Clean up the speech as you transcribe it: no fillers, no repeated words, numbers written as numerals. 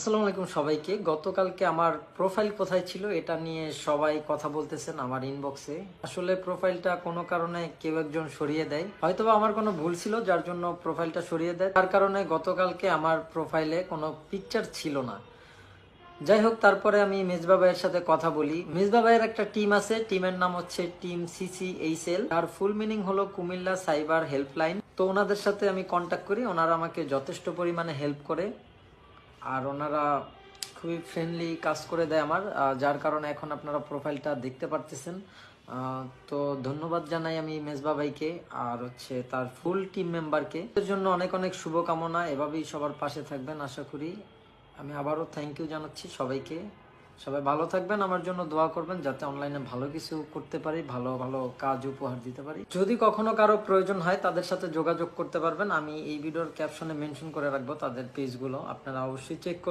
আসসালামু আলাইকুম সবাইকে। গতকালকে আমার প্রোফাইল কোথায় ছিল এটা নিয়ে সবাই কথা বলতেছেন আমার ইনবক্সে। আসলে প্রোফাইলটা কোনো কারণে কেউ একজন সরিয়ে দেয়, হয়তোবা আমার কোনো ভুল ছিল যার জন্য প্রোফাইলটা সরিয়ে দেয়। তার কারণে গতকালকে আমার প্রোফাইলে কোনো পিকচার ছিল না। যাই হোক, তারপরে আমি মেজবা ভাইয়ের সাথে কথা বলি। মেজবা ভাইয়ের একটা টিম আছে, টিমের নাম হচ্ছে টিম CCHL। তার ফুল মিনিং হলো কুমিল্লা সাইবার হেল্পলাইন। তো ওনাদের সাথে আমি কন্ট্যাক্ট করি, ওনারা আমাকে যথেষ্ট পরিমাণে হেল্প করে আর ওনারা খুবই ফ্রেন্ডলি কাজ করে দেয় আমার, যার কারণে এখন আপনারা প্রোফাইলটা দেখতে পারতেছেন। তো ধন্যবাদ জানাই আমি মেজবা ভাইকে আর হচ্ছে তার ফুল টিম মেম্বারকে। এর জন্য অনেক অনেক শুভকামনা, এভাবেই সবার পাশে থাকবেন আশা করি। আমি আবারও থ্যাংক ইউ জানাচ্ছি সবাইকে। সবাই ভালো থাকবেন, আমার জন্য দোয়া করবেন যাতে অনলাইনে ভালো কিছু করতে পারি, ভালো ভালো কাজ উপহার দিতে পারি। যদি কখনো কারো প্রয়োজন হয় তাদের সাথে যোগাযোগ করতে পারবেন। আমি এই ভিডিওর ক্যাপশনে মেনশন করে রাখবো তাদের পেজগুলো, আপনারা অবশ্যই চেক করবেন।